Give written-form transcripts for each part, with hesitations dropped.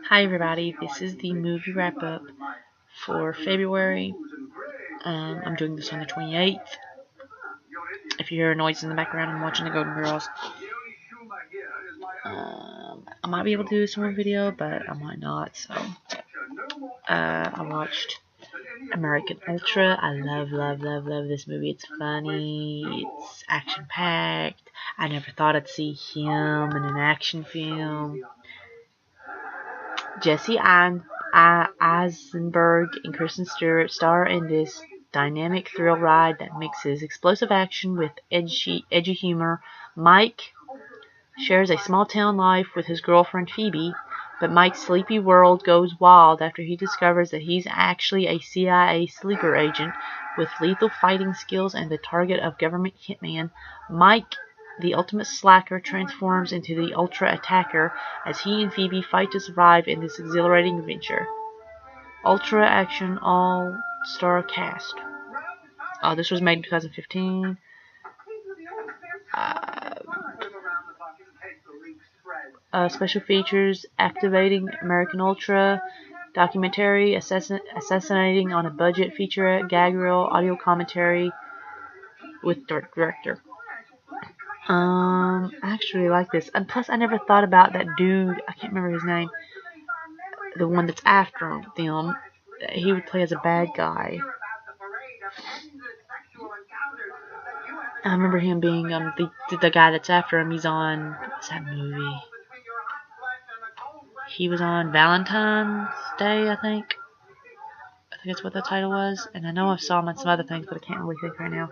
Hi everybody, this is the movie wrap up for February. I'm doing this on the 28th. If you hear a noise in the background, I'm watching the Golden Girls. I might be able to do this in one video, but I might not. So, I watched American Ultra. I love this movie. It's funny, it's action packed. I never thought I'd see him in an action film. Jesse Eisenberg and Kristen Stewart star in this dynamic thrill ride that mixes explosive action with edgy humor. Mike shares a small-town life with his girlfriend Phoebe, but Mike's sleepy world goes wild after he discovers that he's actually a CIA sleeper agent with lethal fighting skills and the target of government hitman. Mike, the ultimate slacker, transforms into the Ultra Attacker as he and Phoebe fight to survive in this exhilarating adventure. Ultra Action All-Star Cast. This was made in 2015. Special features: activating American Ultra, documentary, assassinating on a budget, featurette, gag reel, audio commentary with director. I actually like this, and plus I never thought about that dude. I can't remember his name. The one that's after them. He would play as a bad guy. I remember him being the guy that's after him. He's on, what's that movie? He was on Valentine's Day, I think. I think that's what the title was. And I know I saw him on some other things, but I can't really think right now.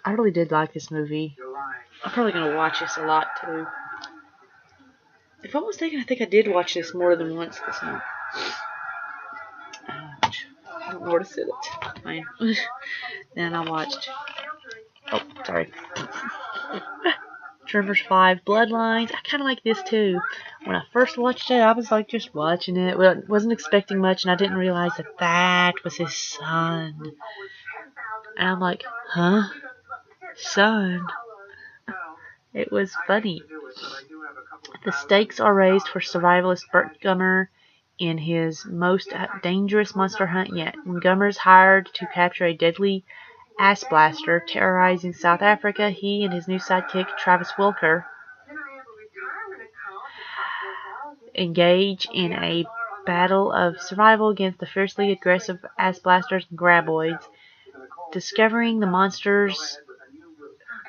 I really did like this movie. I'm probably going to watch this a lot, too. If I'm mistaken, I think I did watch this more than once this month. I don't know where to sit it. Fine. Then I watched... Oh, sorry. Tremors 5, Bloodlines. I kind of like this too. When I first watched it, I was like just watching it. Well, wasn't expecting much, and I didn't realize that was his son. And I'm like, huh? Son? It was funny. The stakes are raised for survivalist Burt Gummer in his most dangerous monster hunt yet. When Gummer's hired to capture a deadly ass blaster terrorizing South Africa, he and his new sidekick Travis Wilker engage in a battle of survival against the fiercely aggressive ass blasters and graboids. Discovering the monsters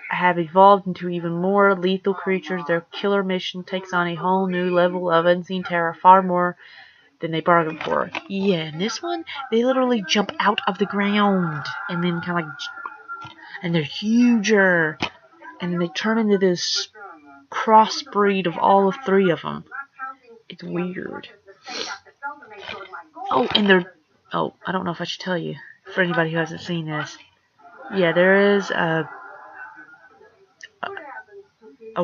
have evolved into even more lethal creatures, their killer mission takes on a whole new level of unseen terror, far more than they bargained for. Yeah, in this one, they literally jump out of the ground and then kind of like, and they're huger, and then they turn into this crossbreed of all of three of them. It's weird. Oh, and they're, I don't know if I should tell you, for anybody who hasn't seen this. Yeah, there is a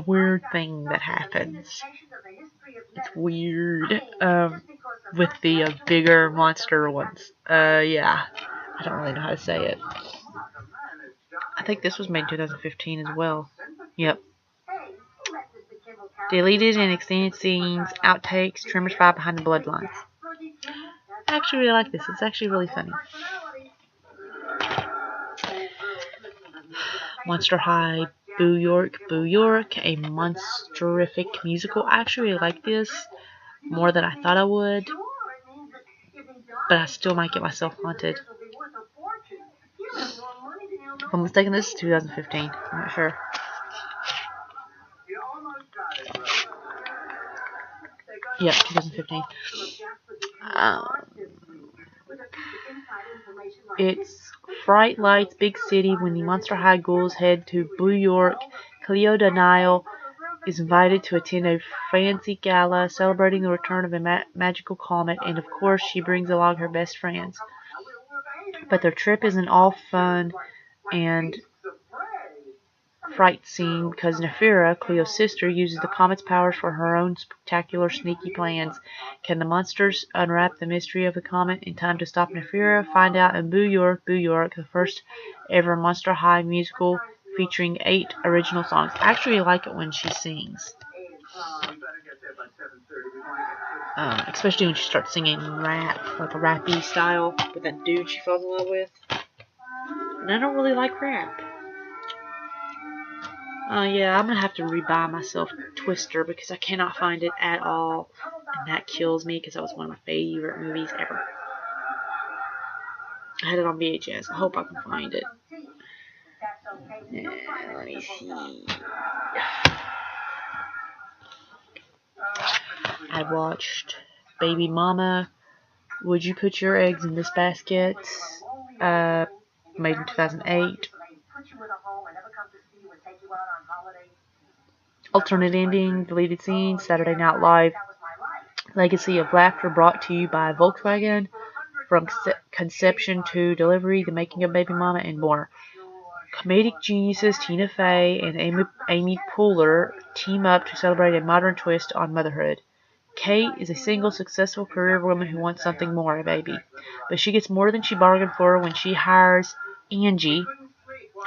weird thing that happens. It's weird, with the bigger monster ones. Yeah, I don't really know how to say it. I think this was made in 2015 as well. Yep. Deleted and extended scenes, outtakes, Tremors 5 Behind the Bloodlines. I actually really like this. It's actually really funny. Monster High, Boo York, a monsterific musical. I actually really like this more than I thought I would, but I still might get myself haunted. If I'm mistaken, this is 2015. I'm not sure. Yep, 2015. It's Fright Lights Big City when the Monster High ghouls head to Boo York. Cleo Daniel is invited to attend a fancy gala celebrating the return of a magical comet, and of course she brings along her best friends. But their trip isn't all fun and fright scene because Nephira, Cleo's sister, uses the comet's powers for her own spectacular sneaky plans. Can the monsters unwrap the mystery of the comet in time to stop Nephira? Find out in Boo York, the first ever Monster High musical featuring 8 original songs. I actually like it when she sings. Especially when she starts singing rap, like a rappy style, with that dude she falls in love with. And I don't really like rap. Yeah, I'm gonna have to rebuy myself Twister because I cannot find it at all. And that kills me because that was one of my favorite movies ever. I had it on VHS. I hope I can find it. Let me see. I watched Baby Mama, Would You Put Your Eggs in This Basket? Made in 2008. Alternate ending, deleted scenes, Saturday Night Live. Legacy of Laughter brought to you by Volkswagen. From conception to delivery, the making of Baby Mama, and more. Comedic geniuses Tina Fey and Amy Poehler team up to celebrate a modern twist on motherhood. Kate is a single, successful career woman who wants something more, a baby. But she gets more than she bargained for when she hires Angie,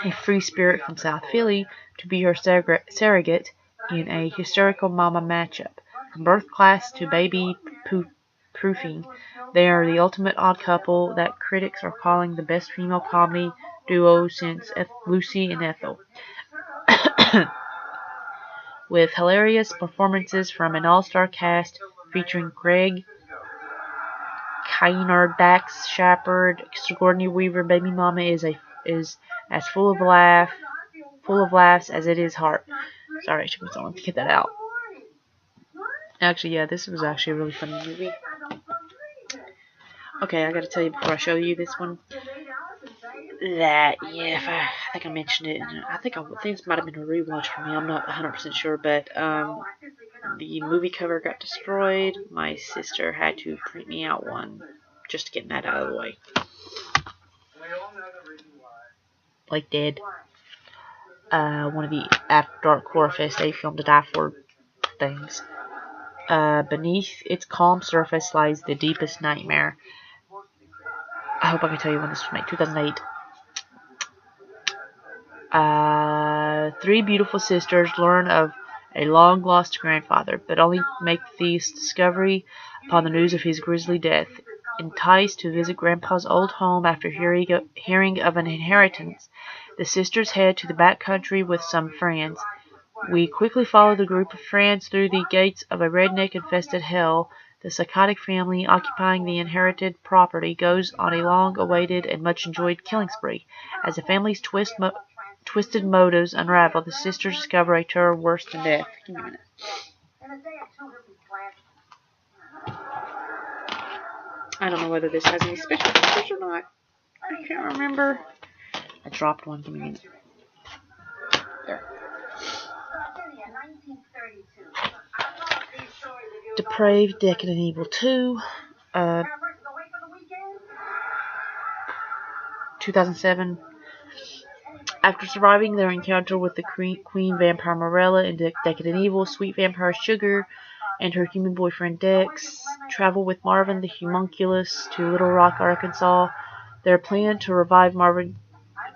a free spirit from South Philly, to be her surrogate in a hysterical mama matchup. From birth class to baby proofing, they are the ultimate odd couple that critics are calling the best female comedy duo since Lucy and Ethel. With hilarious performances from an all-star cast featuring Greg Kinnear, Dax Shepard, Sigourney Weaver, Baby Mama is as full of laughs as it is heart. Sorry, it took me so long to get that out. Actually, yeah, this was actually a really funny movie. Okay, I gotta tell you before I show you this one that, yeah, I think I mentioned it, and I think this might have been a rewatch for me. I'm not 100% sure, but the movie cover got destroyed. My sister had to print me out one just to get that out of the way. Like Dead. One of the After Dark Horror Fest A Film to Die For things. Beneath its calm surface lies the deepest nightmare. I hope I can tell you when this was made. 2008. Three beautiful sisters learn of a long-lost grandfather, but only make the discovery upon the news of his grisly death. Enticed to visit Grandpa's old home after hearing of an inheritance, the sisters head to the back country with some friends. We quickly follow the group of friends through the gates of a redneck-infested hell. The psychotic family occupying the inherited property goes on a long-awaited and much-enjoyed killing spree. As the family's twisted motives unravel, the sisters discover a terror worse than death. Give me a minute. I don't know whether this has any special features or not. I can't remember. I dropped one. Give me a minute. There. Depraved, Decadent Evil 2. 2007. After surviving their encounter with the Queen Vampire Morella in Decadent Evil, Sweet Vampire Sugar and her human boyfriend Dex travel with Marvin the Homunculus to Little Rock, Arkansas. Their plan to revive Marvin's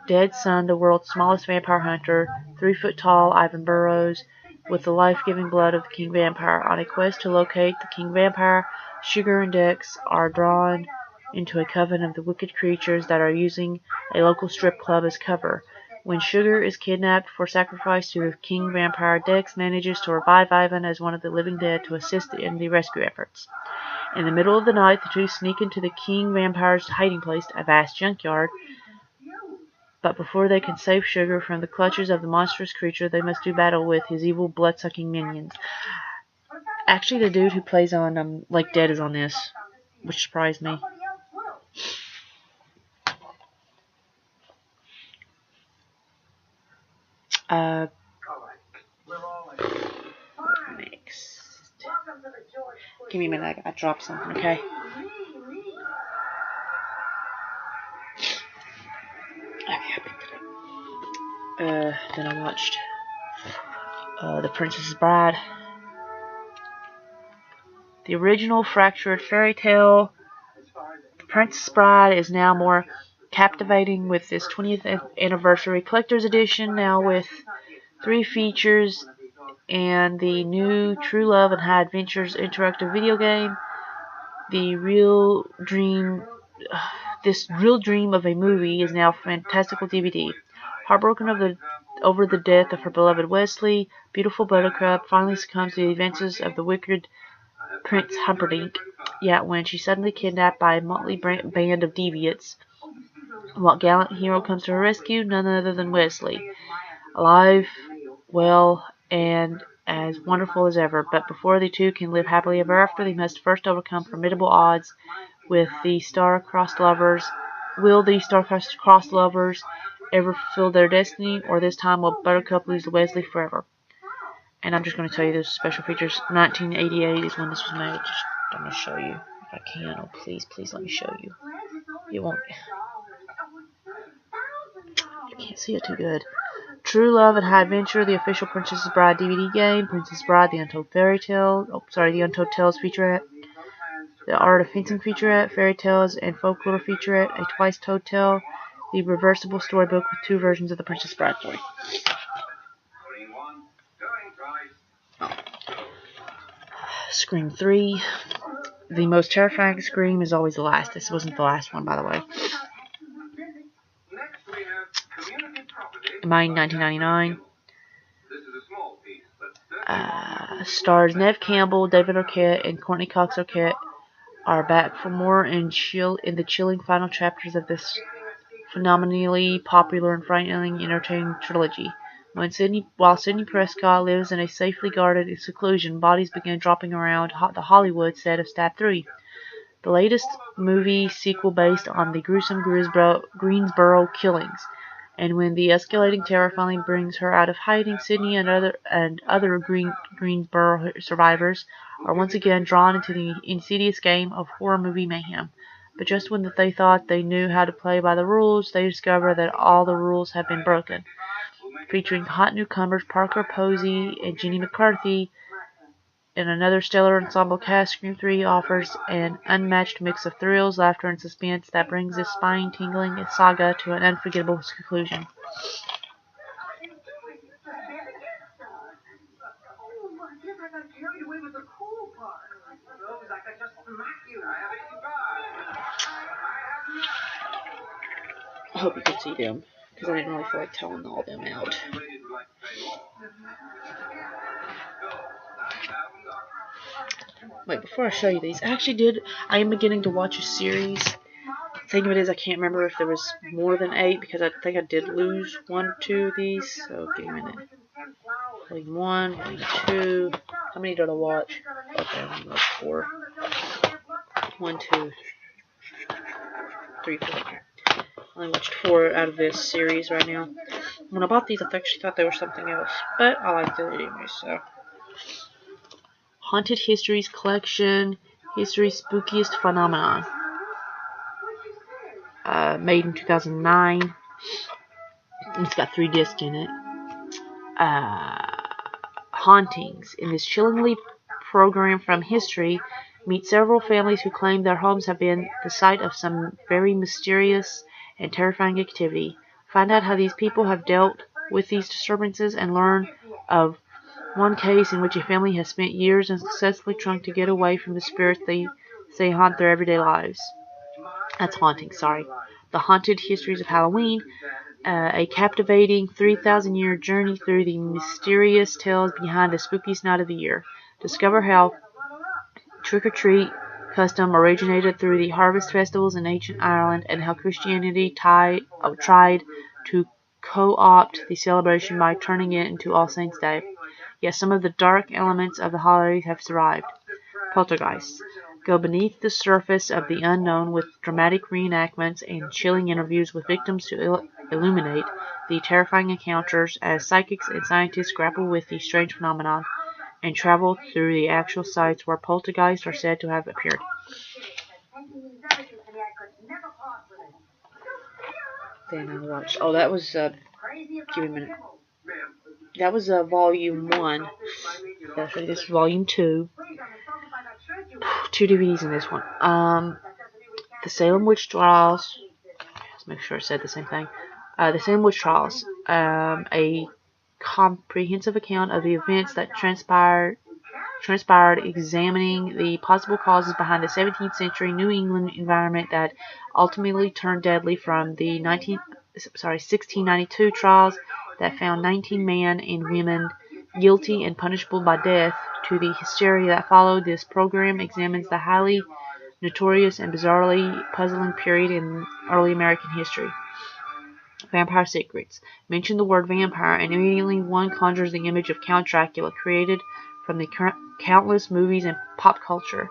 dead son, the world's smallest vampire hunter, 3-foot-tall Ivan Burroughs, with the life-giving blood of the King Vampire. On a quest to locate the King Vampire, Sugar and Dex are drawn into a coven of the wicked creatures that are using a local strip club as cover. When Sugar is kidnapped for sacrifice to the King Vampire, Dex manages to revive Ivan as one of the living dead to assist in the rescue efforts. In the middle of the night, the two sneak into the King Vampire's hiding place, a vast junkyard. But before they can save Sugar from the clutches of the monstrous creature, they must do battle with his evil, blood-sucking minions. Actually, the dude who plays on Like Dead is on this, which surprised me. Next. Give me a minute, I dropped something, okay? Okay, I picked it up. Then I watched The Princess Bride. The original fractured fairy tale. The Princess Bride is now more captivating with this 20th anniversary collector's edition, now with 3 features and the new True Love and High Adventures interactive video game. The real dream, this real dream of a movie is now fantastical DVD. Heartbroken over the death of her beloved Wesley, beautiful Buttercup finally succumbs to the advances of the wicked Prince Humperdinck. Yet when she's suddenly kidnapped by a motley band of deviants, what gallant hero comes to her rescue? None other than Wesley, alive, well, and as wonderful as ever. But before the two can live happily ever after, they must first overcome formidable odds with the star-crossed lovers. Will the star-crossed lovers ever fulfill their destiny, or this time will Buttercup lose to Wesley forever? And I'm just going to tell you those special features. 1988 is when this was made. I'm going to show you if I can. Oh, please, please let me show you. It won't. I can't see it too good. True Love and High Adventure, the official Princess Bride DVD game. Princess Bride, the Untold Fairy Tale. The Untold Tales featurette. The Art of Fencing featurette. Fairy Tales and Folklore featurette. A Twice-Told Tale. The reversible storybook with 2 versions of the Princess Bride story. Scream 3. The most terrifying scream is always the last. This wasn't the last one, by the way. Mine, 1999. Stars Neve Campbell, David Arquette, and Courtney Cox Arquette are back for more in the chilling final chapters of this phenomenally popular and frighteningly entertaining trilogy. While Sidney Prescott lives in a safely guarded seclusion, bodies begin dropping around the Hollywood set of Stab 3, the latest movie sequel based on the gruesome Greensboro killings. And when the escalating terror finally brings her out of hiding, Sidney and other Greensboro survivors are once again drawn into the insidious game of horror movie mayhem. But just when they thought they knew how to play by the rules, they discover that all the rules have been broken. Featuring hot newcomers Parker Posey and Jenny McCarthy, and another stellar ensemble cast, Scream 3 offers an unmatched mix of thrills, laughter, and suspense that brings this spine-tingling saga to an unforgettable conclusion. I hope you can see them, because I didn't really feel like telling all them out. Wait, before I show you these, I am beginning to watch a series. The thing of it is, I can't remember if there was more than 8, because I think I did lose 1 or 2 of these, so give me a minute. Volume 1, Volume 2, how many did I watch? Okay, I watched 4. 1, 2, 3, 4. I only watched 4 out of this series right now. When I bought these, I actually thought they were something else, but I liked it anyway, so. Haunted Histories Collection, History's Spookiest Phenomenon. Made in 2009. It's got 3 discs in it. Hauntings. In this chillingly program from history, meet several families who claim their homes have been the site of some very mysterious and terrifying activity. Find out how these people have dealt with these disturbances and learn of one case in which a family has spent years unsuccessfully trying to get away from the spirits they say haunt their everyday lives. That's haunting, sorry. The Haunted Histories of Halloween, a captivating 3,000-year journey through the mysterious tales behind the spookiest night of the year. Discover how trick-or-treat custom originated through the harvest festivals in ancient Ireland and how Christianity tried to co-opt the celebration by turning it into All Saints' Day. Yet some of the dark elements of the holiday have survived. Poltergeists. Go beneath the surface of the unknown with dramatic reenactments and chilling interviews with victims to illuminate the terrifying encounters as psychics and scientists grapple with the strange phenomenon and travel through the actual sites where poltergeists are said to have appeared. Then I watched. Oh, that was. Give me a minute. That was Volume 1. This is Volume 2. 2 DVDs in this one. The Salem Witch Trials. Let's make sure I said the same thing. The Salem Witch Trials. A comprehensive account of the events that transpired, examining the possible causes behind the 17th century New England environment that ultimately turned deadly, from the 1692 trials that found 19 men and women guilty and punishable by death to the hysteria that followed. This program examines the highly notorious and bizarrely puzzling period in early American history. Vampire secrets. Mention the word vampire, and immediately one conjures the image of Count Dracula, created from the countless movies and pop culture.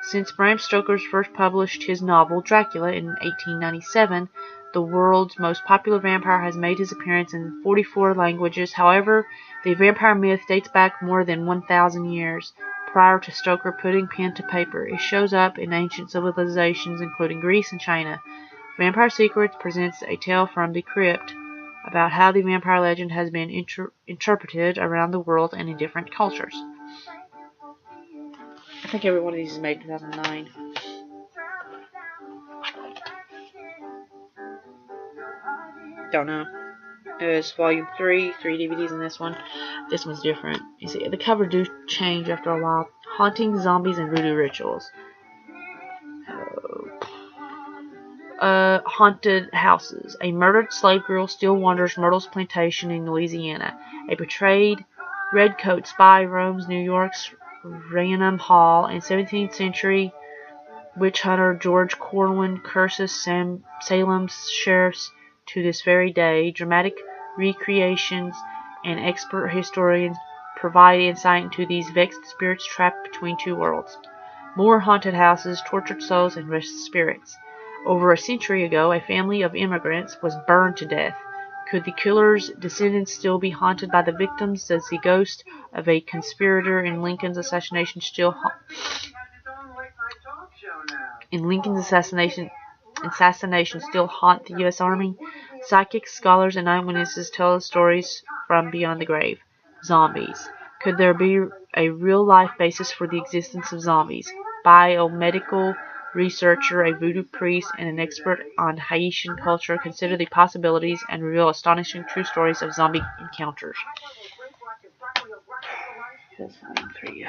Since Bram Stoker first published his novel Dracula in 1897, the world's most popular vampire has made his appearance in 44 languages. However, the vampire myth dates back more than 1,000 years prior to Stoker putting pen to paper. It shows up in ancient civilizations, including Greece and China. Vampire Secrets presents a tale from the crypt about how the vampire legend has been interpreted around the world and in different cultures. I think every one of these is made in 2009. Don't know. It's volume 3 DVDs in this one. This one's different. You see, the cover do change after a while. Haunting, Zombies, and Voodoo Rituals. Haunted Houses. A murdered slave girl still wanders Myrtle's plantation in Louisiana. A betrayed redcoat spy roams New York's Raynham Hall, and 17th century witch hunter George Corwin curses Salem's sheriffs to this very day. Dramatic recreations and expert historians provide insight into these vexed spirits trapped between two worlds. More haunted houses, tortured souls, and restless spirits. Over a century ago, a family of immigrants was burned to death. Could the killer's descendants still be haunted by the victims? Does the ghost of a conspirator in Lincoln's assassination still haunt the U.S. Army? Psychics, scholars, and eyewitnesses tell us stories from beyond the grave. Zombies. Could there be a real-life basis for the existence of zombies? Biomedical researcher, a voodoo priest, and an expert on Haitian culture consider the possibilities and reveal astonishing true stories of zombie encounters. That's volume 3.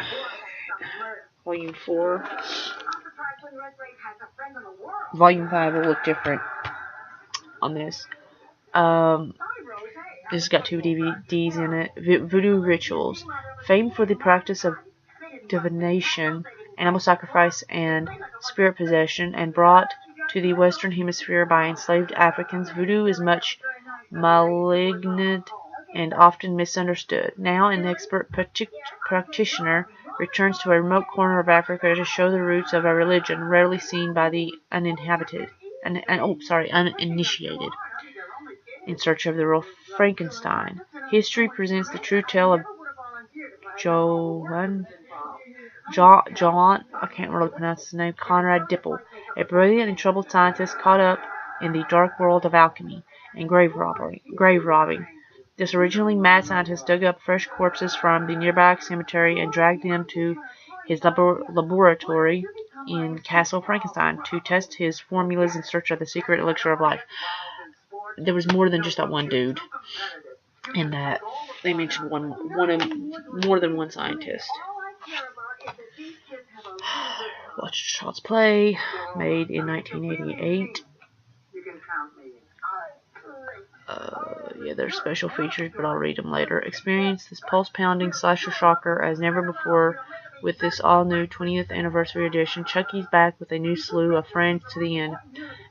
Volume 4. Volume 5 will look different on this. This has got 2 DVDs in it. Voodoo Rituals. Famed for the practice of divination, animal sacrifice, and spirit possession, and brought to the Western Hemisphere by enslaved Africans, voodoo is much maligned and often misunderstood. Now, an expert practitioner returns to a remote corner of Africa to show the roots of a religion rarely seen by the uninitiated. In Search of the Real Frankenstein. History presents the true tale of John, I can't really pronounce his name, Conrad Dippel, a brilliant and troubled scientist caught up in the dark world of alchemy and grave robbing. This originally mad scientist dug up fresh corpses from the nearby cemetery and dragged them to his laboratory in Castle Frankenstein to test his formulas in search of the secret elixir of life. There was more than just that one dude in that. They mentioned more than one scientist. Watch Child's Play, made in 1988. There's special features, but I'll read them later. Experience this pulse-pounding slasher shocker as never before with this all-new 20th anniversary edition. Chucky's back with a new slew of friends to the end,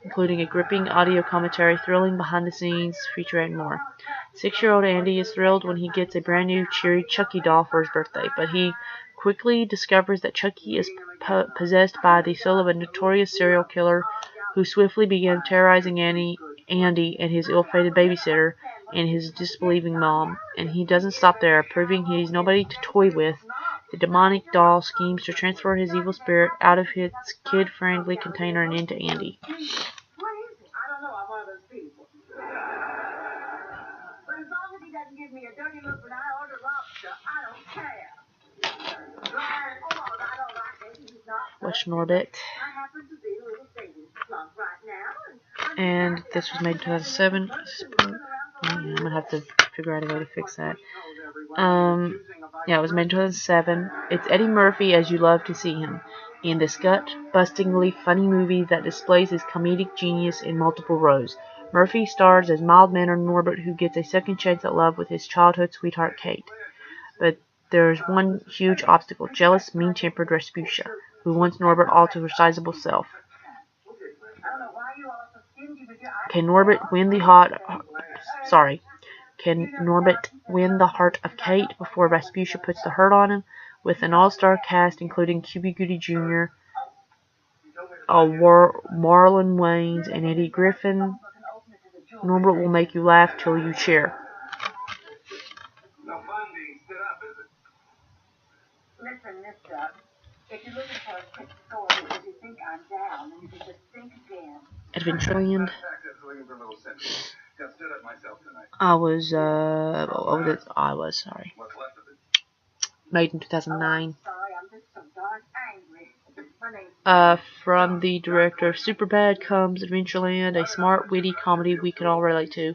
including a gripping audio commentary, thrilling behind-the-scenes feature, and more. 6-year-old Andy is thrilled when he gets a brand new cheery Chucky doll for his birthday, but he quickly discovers that Chucky is possessed by the soul of a notorious serial killer who swiftly began terrorizing Andy and his ill-fated babysitter and his disbelieving mom. And he doesn't stop there, proving he's nobody to toy with. The demonic doll schemes to transfer his evil spirit out of its kid-friendly container and into Andy. Watch Norbit. And this was made in 2007. I'm going to have to figure out a way to fix that. Yeah, it was made in 2007. It's Eddie Murphy as you love to see him, in this gut-bustingly funny movie that displays his comedic genius in multiple roles. Murphy stars as mild-mannered Norbert who gets a second chance at love with his childhood sweetheart Kate. But there's one huge obstacle: jealous, mean-tempered Rasputia, who wants Norbert all to her sizable self. Can Norbert win the heart of Kate before Rasputia puts the hurt on him? With an all-star cast including Cuba Gooding Jr., Marlon Wayans, and Eddie Griffin, Norbert will make you laugh till you cheer. Listen, mister, if you're looking for a quick story because you think I'm down, then you can just think again. Adventureland. I was sorry. Made in 2009. From the director of Superbad comes Adventureland, a smart, witty comedy we could all relate to.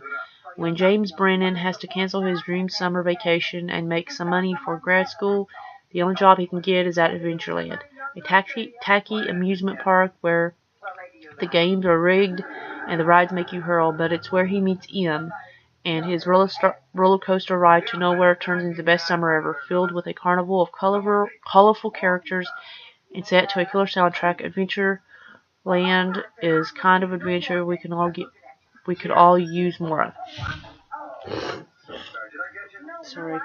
When James Brennan has to cancel his dream summer vacation and make some money for grad school, the only job he can get is at Adventureland, a tacky amusement park where the games are rigged and the rides make you hurl, but it's where he meets Em, and his roller coaster ride to nowhere turns into the best summer ever, filled with a carnival of colorful characters and set to a killer soundtrack. Adventureland is kind of adventure we could all use more of. Sorry.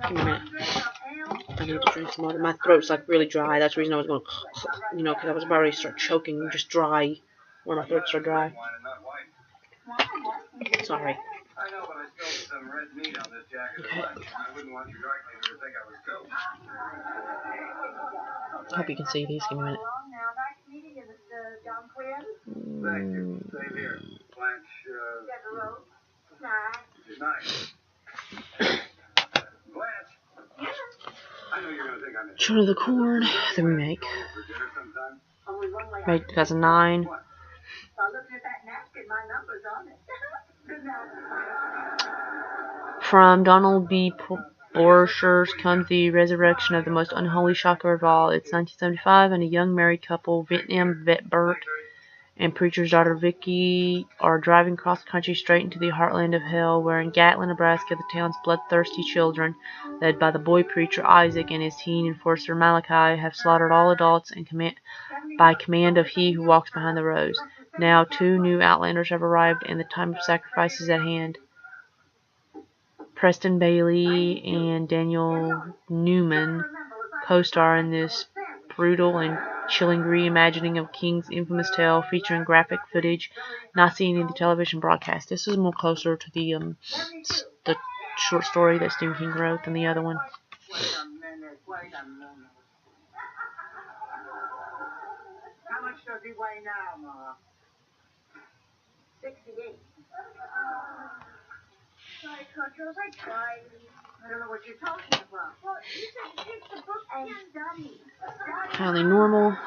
Give me a minute. I need to drink some water. My throat's like really dry. That's the reason I was going, because I was about ready to start choking, just dry, where my throat's so dry. Sorry. Okay. I hope you can see these. Give me a minute. Children of the Corn, the remake. Made 2009. From Donald B. Borchers comes the resurrection of the most unholy shocker of all. It's 1975, and a young married couple, Vietnam vet Bert and preacher's daughter Vicky, are driving cross country straight into the heartland of hell, where in Gatlin, Nebraska, the town's bloodthirsty children, led by the boy preacher Isaac and his teen enforcer Malachi, have slaughtered all adults and by command of he who walks behind the rose. Now 2 new outlanders have arrived, and the time of sacrifice is at hand. Preston Bailey and Daniel Newman co-star in this brutal and chilling reimagining of King's infamous tale, featuring graphic footage not seen in the television broadcast. This is more closer to the short story that Stephen King wrote than the other one. How much does he weigh now, Ma? 68. Sorry, Cockles, I tried. I don't know what you're talking about. Well, you said take the book and study. Finally normal. No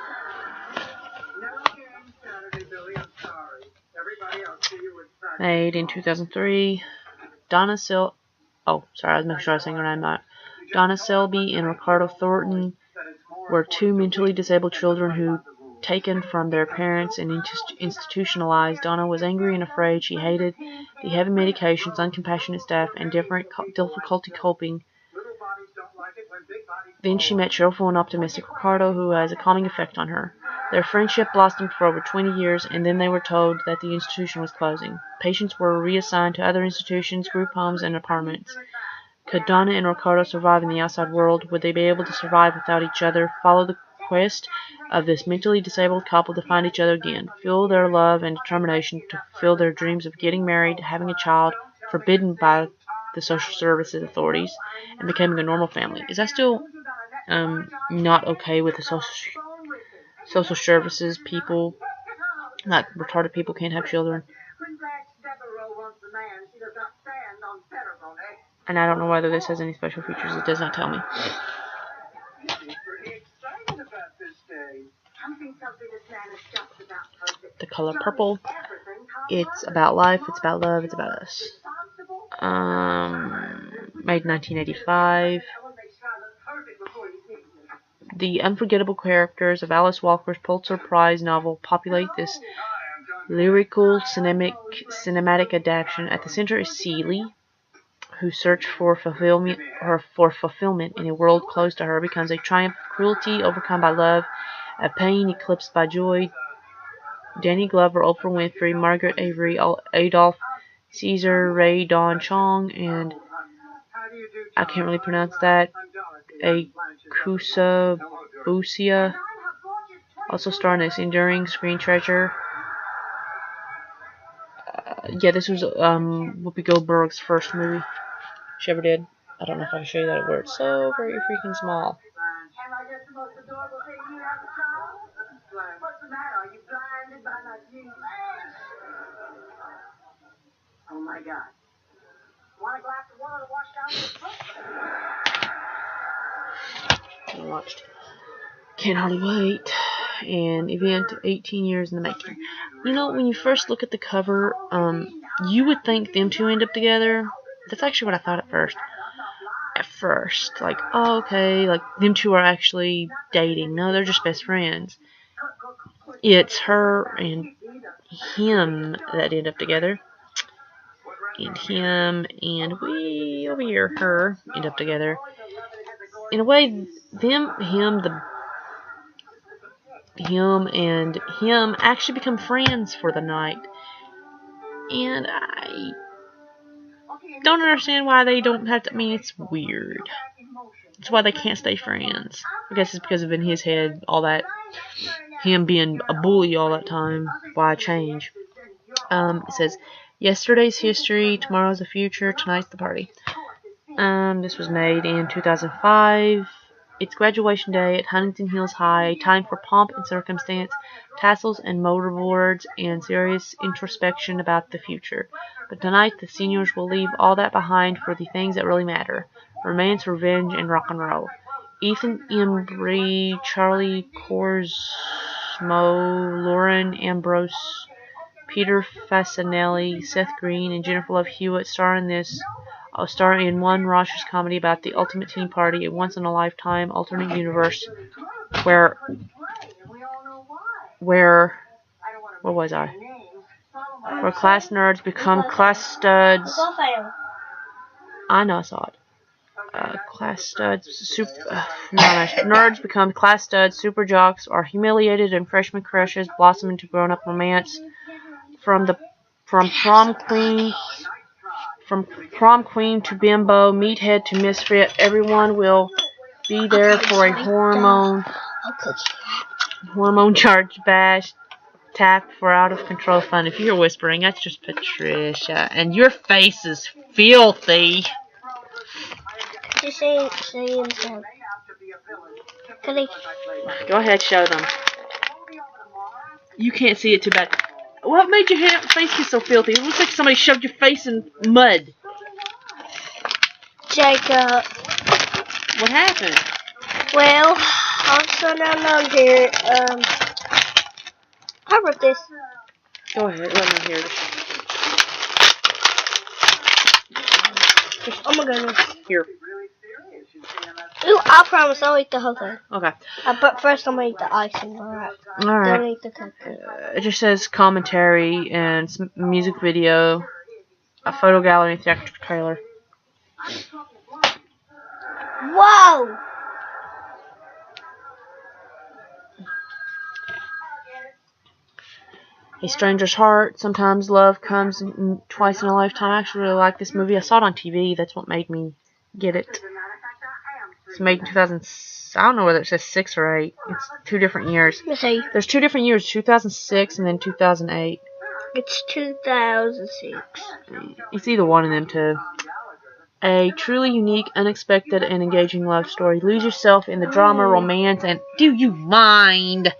game Saturday, Billy. I'm sorry. Everybody else see you with practice. Made in 2003. Donna Selby and Ricardo Thornton were 2 mentally disabled children who, taken from their parents and institutionalized. Donna was angry and afraid. She hated the heavy medications, uncompassionate staff, and difficulty coping. Then she met cheerful and optimistic Ricardo, who has a calming effect on her. Their friendship blossomed for over 20 years, and then they were told that the institution was closing. Patients were reassigned to other institutions, group homes, and apartments. Could Donna and Ricardo survive in the outside world? Would they be able to survive without each other? Follow the quest of this mentally disabled couple to find each other again, fuel their love and determination to fulfill their dreams of getting married, having a child, forbidden by the social services authorities, and becoming a normal family. Is that still not okay with the social services people? Like retarded people can't have children. And I don't know whether this has any special features. It does not tell me. Color Purple. It's about life, it's about love, it's about us. Made in 1985. The unforgettable characters of Alice Walker's Pulitzer Prize novel populate this lyrical cinematic adaptation. At the center is Celie, who search for fulfillment in a world close to her, becomes a triumph of cruelty overcome by love, a pain eclipsed by joy. Danny Glover, Oprah Winfrey, Margaret Avery, Adolf Caesar, Ray Don Chong, and I can't really pronounce that, Akusa Busia, also star in this enduring screen treasure. Yeah, this was Whoopi Goldberg's first movie she ever did. I don't know if I can show you that word. It's so very freaking small. Am I just the most adorable thing you ever saw? What's the matter? Are you blinded by my beauty? Oh my God. Want a glass of water to wash down your throat? I watched Can't Hardly Wait, an event 18 years in the making. You know, when you first look at the cover, you would think them two end up together. That's actually what I thought at first. Like, oh, okay, like them two are actually dating. No, they're just best friends. It's her and him that end up together. And him and we over here, her, end up together. In a way, him and him actually become friends for the night. And I don't understand why they don't have to. I mean, it's weird. It's why they can't stay friends. I guess it's because of in his head, all that, him being a bully all that time. Why change? It says, yesterday's history, tomorrow's the future, tonight's the party. This was made in 2005. It's graduation day at Huntington Hills High. Time for pomp and circumstance, tassels and motorboards, and serious introspection about the future. But tonight, the seniors will leave all that behind for the things that really matter: romance, revenge, and rock and roll. Ethan Embry, Charlie Korsmo, Lauren Ambrose, Peter Facinelli, Seth Green, and Jennifer Love Hewitt star in one raucous comedy about the ultimate teen party, a once-in-a-lifetime alternate universe where was I? Where class nerds become class studs. I know I saw it. Class studs, nerds become class studs, super jocks are humiliated, and freshman crushes blossom into grown-up romance. From prom queen to bimbo, meathead to misfit, everyone will be there for a hormone charged bash, tap for out of control fun. If you're whispering, that's just Patricia, and your face is filthy. Just say inside. Go ahead, show them. You can't see it too bad. What made your face get so filthy? It looks like somebody shoved your face in mud. Jacob. What happened? Well, all of a sudden I'm here. I wrote this. Go ahead, let me hear it. Oh my goodness. Here. Ooh, I promise I'll eat the whole thing. Okay. But first I'm gonna eat the icing, alright? Don't eat the cookie. It just says commentary and music video, a photo gallery, and theatrical trailer. Whoa! A Stranger's Heart. Sometimes love comes twice in a lifetime. I actually really like this movie. I saw it on TV. That's what made me get it. It's made in 2000. I don't know whether it says 6 or 8. It's 2 different years. Let's see. There's 2 different years, 2006 and then 2008. It's 2006. It's either one of them two. A truly unique, unexpected, and engaging love story. Lose yourself in the drama, romance, and... Do you mind?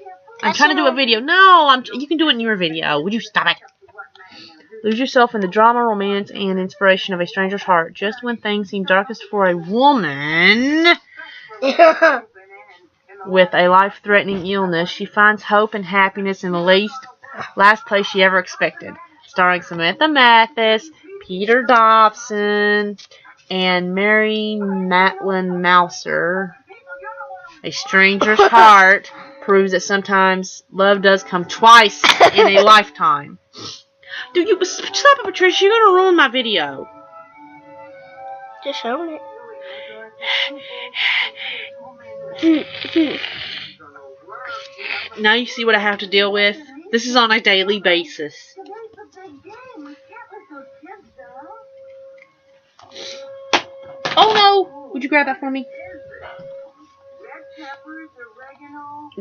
I'm trying to do a video. No, you can do it in your video. Would you stop it? Lose yourself in the drama, romance, and inspiration of A Stranger's Heart. Just when things seem darkest for a woman with a life-threatening illness, she finds hope and happiness in the least last place she ever expected. Starring Samantha Mathis, Peter Dobson, and Mary Matlin Mouser. A Stranger's Heart proves that sometimes love does come twice in a lifetime. Dude, you stop it, Patricia. You're gonna ruin my video. Just showing it. Now you see what I have to deal with. This is on a daily basis. Oh no! Would you grab that for me?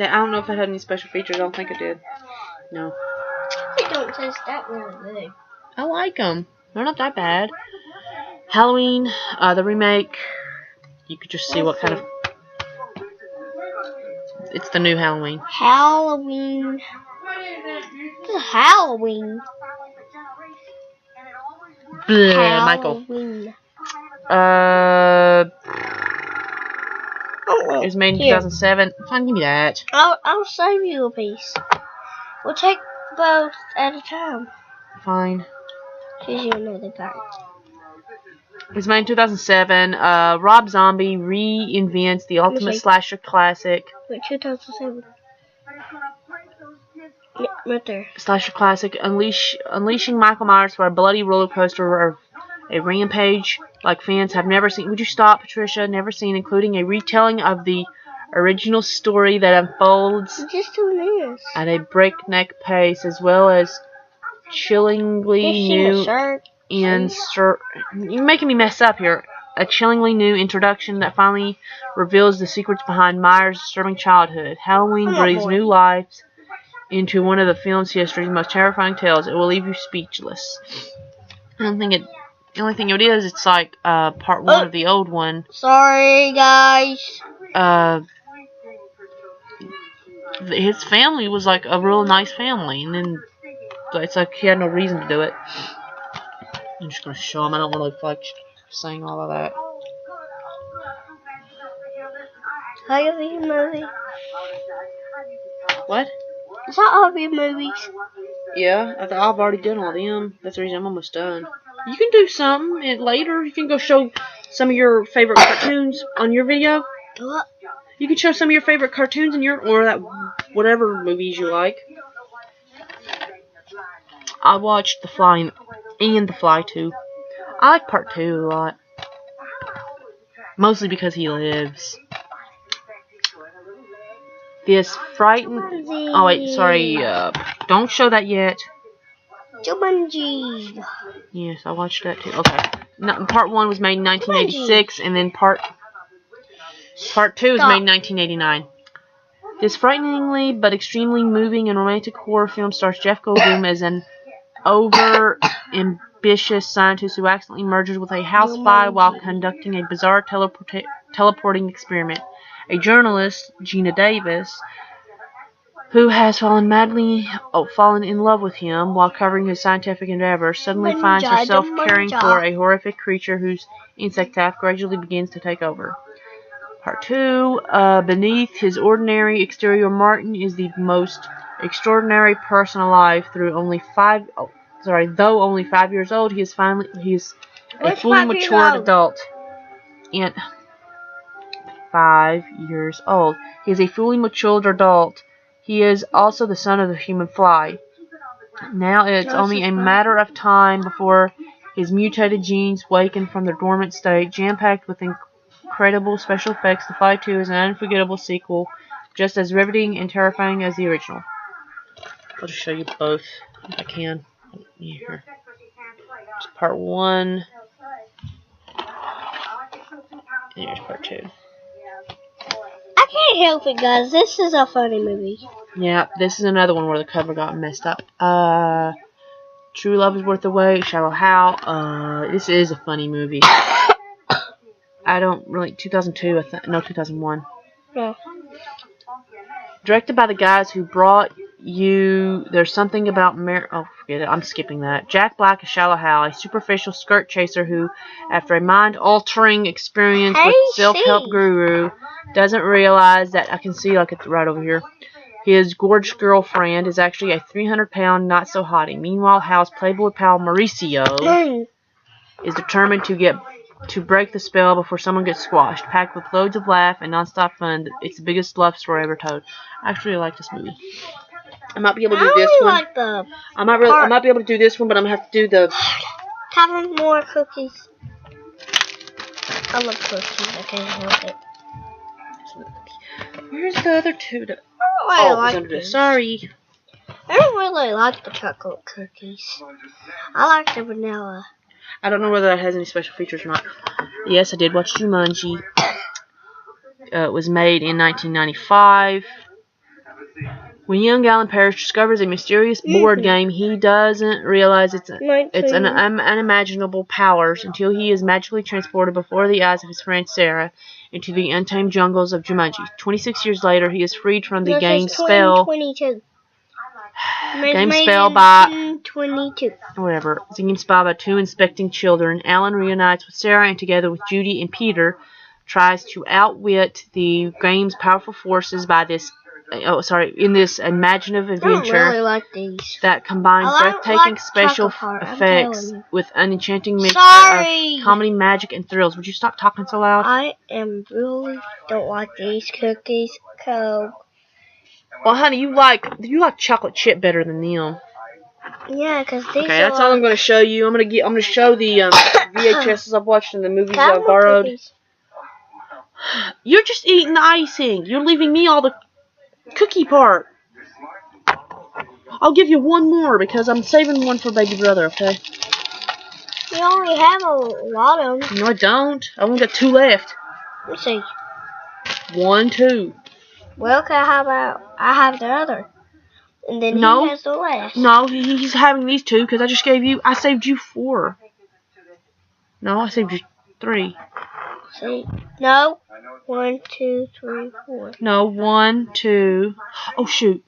I don't know if it had any special features. I don't think it did. No. It don't taste that really good. I like them. They're not that bad. Halloween, the remake. You could just see what kind of... It's the new Halloween. Halloween. This is Halloween. Bleh, Michael. Halloween. It was made in 2007. Fine, give me that. I'll save you a piece. We'll take both at a time. Fine. Because you know the part. It was made in 2007. Rob Zombie reinvents the ultimate slasher classic. Wait, 2007. Yeah, right there. Slasher classic, unleashing Michael Myers for a bloody roller coaster of a rampage like fans have never seen. Would you stop, Patricia? Never seen, including a retelling of the original story that unfolds Just 2 years. at a breakneck pace, as well as chillingly new You're making me mess up here. A chillingly new introduction that finally reveals the secrets behind Myers' disturbing childhood. Halloween breathes new life into one of the film's history's most terrifying tales. It will leave you speechless. I don't think it. The only thing it is, it's like part 1 of the old one. Sorry, guys. His family was like a real nice family, and then it's like he had no reason to do it. I'm just gonna show him. I don't want to like saying all of that. Halloween movie. What? Is that all of your movies? Yeah, I've already done all of them. That's the reason I'm almost done. You can do some later. You can go show some of your favorite cartoons on your video. What? You can show some of your favorite cartoons in your, or that whatever movies you like. I watched The Fly and The Fly 2. I like part 2 a lot. Mostly because he lives. This frightened... Oh wait, sorry. Don't show that yet. Jumanji. Yes, I watched that too. Okay. Part 1 was made in 1986, and then Part 2 was made in 1989. This frighteningly but extremely moving and romantic horror film stars Jeff Goldblum as an over-ambitious scientist who accidentally merges with a house spy while conducting a bizarre teleporting experiment. A journalist, Gina Davis, who has fallen in love with him while covering his scientific endeavors, suddenly finds herself caring for a horrific creature whose insect attack gradually begins to take over. Part 2, beneath his ordinary exterior, Martin is the most extraordinary person alive. Though only 5 years old, he is a fully matured adult. And 5 years old. He is a fully matured adult. He is also the son of the human fly. Now it's only a matter of time before his mutated genes waken from their dormant state. Jam-packed with incredible special effects, The Fly 2 is an unforgettable sequel, just as riveting and terrifying as the original. I'll just show you both if I can. Here. It's part 1. And here's part 2. I can't help it, guys. This is a funny movie. Yeah, this is another one where the cover got messed up. True Love is Worth the Wait, Shallow Hal. This is a funny movie. I don't really... 2002, 2001. Yeah. Directed by the guys who brought you There's Something About oh, forget it. I'm skipping that. Jack Black is Shallow Hal, a superficial skirt chaser who, after a mind-altering experience with self-help guru, doesn't realize that... I can see like it's right over here. His gorgeous girlfriend is actually a 300-pound not-so-hottie. Meanwhile, Hal's Playboy pal Mauricio is determined to break the spell before someone gets squashed. Packed with loads of laugh and non-stop fun, it's the biggest love story ever told. I actually like this movie. I might be able to do this one. Like the I might be able to do this one, but I'm gonna have to do the. Have more cookies. I love cookies. I can't help it. Where's the other two? I don't really like under this. these. Sorry. I don't really like the chocolate cookies. I like the vanilla. I don't know whether that has any special features or not. Yes, I did watch Jumanji. It was made in 1995. When young Alan Parrish discovers a mysterious board game, he doesn't realize it's an unimaginable powers until he is magically transported before the eyes of his friend Sarah into the untamed jungles of Jumanji. 26 years later, he is freed from the game spell. 22. Game spell by 22. whatever. It's a game spell by two inspecting children. Alan reunites with Sarah and together with Judy and Peter tries to outwit the game's powerful forces by this. In this imaginative adventure I don't really like these. that combines breathtaking special effects with an enchanting mixture of comedy, magic, and thrills. Would you stop talking so loud? I really don't like these cookies. Coke. Well, honey, you like chocolate chip better than them. Yeah, because these. Okay, that's all I'm going to show you. I'm going to show the VHSs I've watched and the movies I've borrowed. Cookies. You're just eating the icing. You're leaving me all the cookie part. I'll give you one more because I'm saving one for baby brother, okay? You only have a lot of them. No, I don't. I only got two left. Let's see. 1, 2. Well, how about I have the other? And then No. he has the last. No, he's having these two because I saved you 4. No, I saved you 3. See? No. 1, 2, 3, 4. No, 1, 2. Oh, shoot.